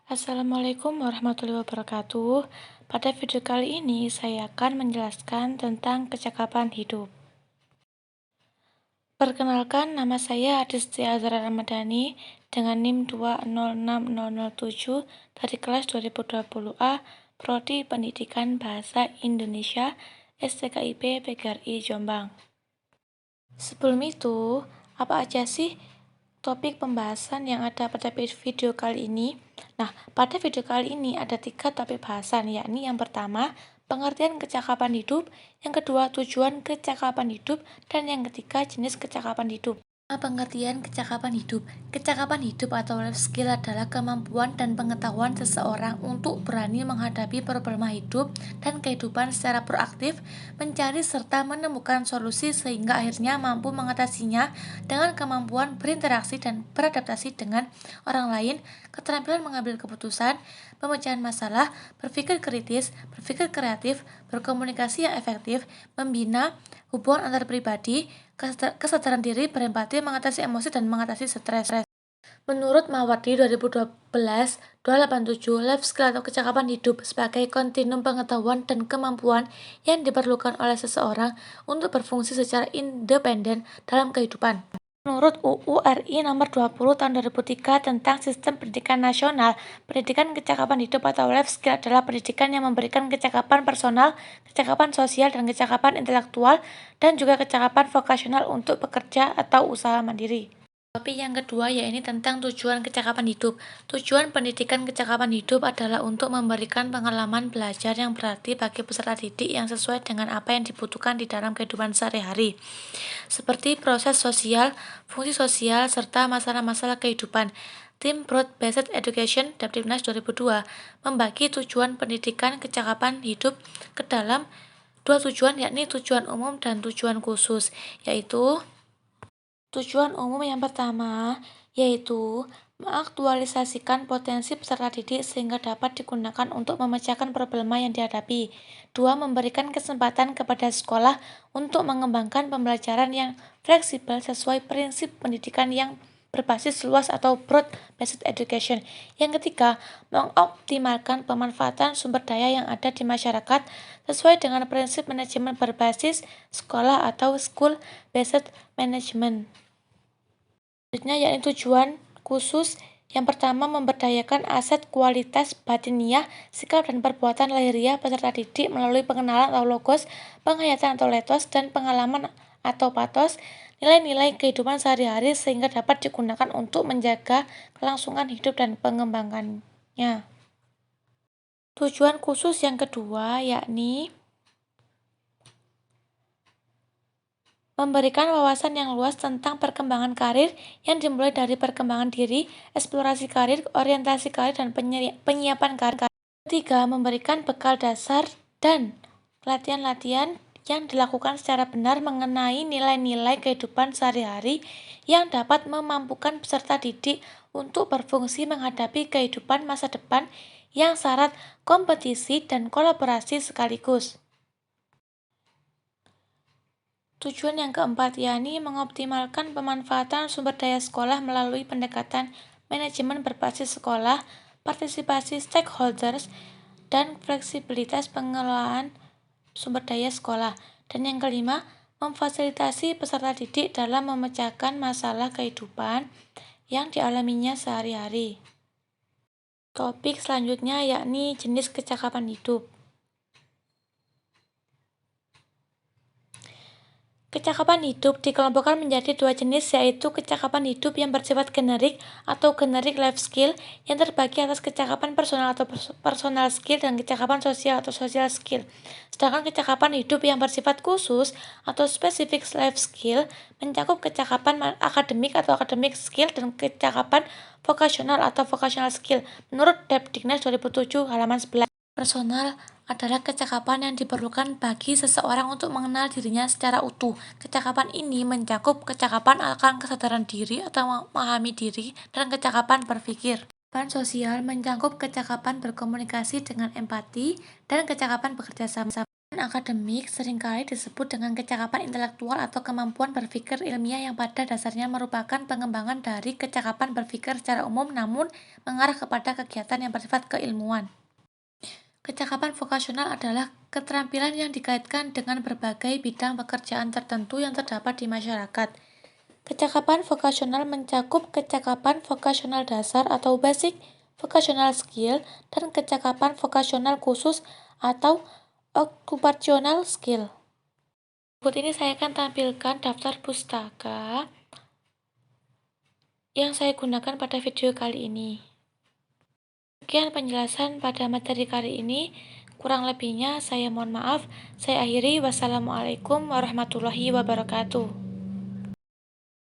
Assalamualaikum warahmatullahi wabarakatuh. Pada video kali ini saya akan menjelaskan tentang kecakapan hidup. Perkenalkan, nama saya Adisti Azra Ramadhani dengan NIM 2060007 dari kelas 2020A, Prodi Pendidikan Bahasa Indonesia, STKIP PGRI Jombang. Sebelum itu, apa aja sih topik pembahasan yang ada pada video kali ini? Nah, pada video kali ini ada 3 topik bahasan, yakni yang pertama, pengertian kecakapan hidup, yang kedua, tujuan kecakapan hidup, dan yang ketiga, jenis kecakapan hidup. Pengertian kecakapan hidup. Kecakapan hidup atau life skill adalah kemampuan dan pengetahuan seseorang untuk berani menghadapi problema hidup dan kehidupan secara proaktif, mencari serta menemukan solusi sehingga akhirnya mampu mengatasinya dengan kemampuan berinteraksi dan beradaptasi dengan orang lain, keterampilan mengambil keputusan, pemecahan masalah, berpikir kritis, berpikir kreatif, berkomunikasi yang efektif, membina hubungan antar pribadi, kesadaran diri, berempati, mengatasi emosi, dan mengatasi stres. Menurut Mawardi 2012-287, life skill atau kecakapan hidup sebagai kontinum pengetahuan dan kemampuan yang diperlukan oleh seseorang untuk berfungsi secara independen dalam kehidupan. Menurut UU RI nomor 20 tahun 2003 tentang Sistem Pendidikan Nasional, pendidikan kecakapan hidup atau life skill adalah pendidikan yang memberikan kecakapan personal, kecakapan sosial, dan kecakapan intelektual, dan juga kecakapan vokasional untuk bekerja atau usaha mandiri. Topik yang kedua yaitu tentang tujuan kecakapan hidup. Tujuan pendidikan kecakapan hidup adalah untuk memberikan pengalaman belajar yang berarti bagi peserta didik yang sesuai dengan apa yang dibutuhkan di dalam kehidupan sehari-hari, seperti proses sosial, fungsi sosial, serta masalah-masalah kehidupan. Tim Broad-Based Education Dapdiknas 2002 membagi tujuan pendidikan kecakapan hidup ke dalam 2 tujuan, yakni tujuan umum dan tujuan khusus, yaitu tujuan umum yang pertama yaitu mengaktualisasikan potensi peserta didik sehingga dapat digunakan untuk memecahkan problema yang dihadapi. 2. Memberikan kesempatan kepada sekolah untuk mengembangkan pembelajaran yang fleksibel sesuai prinsip pendidikan yang berbasis luas atau broad-based education. Yang ketiga, mengoptimalkan pemanfaatan sumber daya yang ada di masyarakat sesuai dengan prinsip manajemen berbasis sekolah atau school-based management. Selanjutnya yakni tujuan khusus. Yang pertama, memberdayakan aset kualitas batiniah, sikap dan perbuatan lahiriah peserta didik melalui pengenalan atau logos, penghayatan atau letos, dan pengalaman atau patos, nilai-nilai kehidupan sehari-hari sehingga dapat digunakan untuk menjaga kelangsungan hidup dan pengembangannya. Tujuan khusus yang kedua yakni memberikan wawasan yang luas tentang perkembangan karir yang dimulai dari perkembangan diri, eksplorasi karir, orientasi karir, dan penyiapan karir. Ketiga, memberikan bekal dasar dan latihan-latihan yang dilakukan secara benar mengenai nilai-nilai kehidupan sehari-hari yang dapat memampukan peserta didik untuk berfungsi menghadapi kehidupan masa depan yang syarat kompetisi dan kolaborasi sekaligus. Tujuan yang keempat yakni mengoptimalkan pemanfaatan sumber daya sekolah melalui pendekatan manajemen berbasis sekolah, partisipasi stakeholders, dan fleksibilitas pengelolaan sumber daya sekolah. Dan yang kelima, memfasilitasi peserta didik dalam memecahkan masalah kehidupan yang dialaminya sehari-hari. Topik selanjutnya yakni jenis kecakapan hidup. Kecakapan hidup dikelompokkan menjadi 2 jenis, yaitu kecakapan hidup yang bersifat generik atau generic life skill yang terbagi atas kecakapan personal atau personal skill dan kecakapan sosial atau social skill. Sedangkan kecakapan hidup yang bersifat khusus atau specific life skill mencakup kecakapan akademik atau academic skill dan kecakapan vokasional atau vocational skill menurut Dapdiknas 2007 halaman 11. Personal adalah kecakapan yang diperlukan bagi seseorang untuk mengenal dirinya secara utuh. Kecakapan ini mencakup kecakapan akan kesadaran diri atau memahami diri dan kecakapan berpikir. Kecakapan sosial mencakup kecakapan berkomunikasi dengan empati dan kecakapan bekerja sama. Akademik seringkali disebut dengan kecakapan intelektual atau kemampuan berpikir ilmiah yang pada dasarnya merupakan pengembangan dari kecakapan berpikir secara umum namun mengarah kepada kegiatan yang bersifat keilmuan. Kecakapan vokasional adalah keterampilan yang dikaitkan dengan berbagai bidang pekerjaan tertentu yang terdapat di masyarakat. Kecakapan vokasional mencakup kecakapan vokasional dasar atau basic vocational skill dan kecakapan vokasional khusus atau occupational skill. Berikut ini saya akan tampilkan daftar pustaka yang saya gunakan pada video kali ini. Sekian penjelasan pada materi kali ini. Kurang lebihnya saya mohon maaf. Saya akhiri. Wassalamualaikum warahmatullahi wabarakatuh.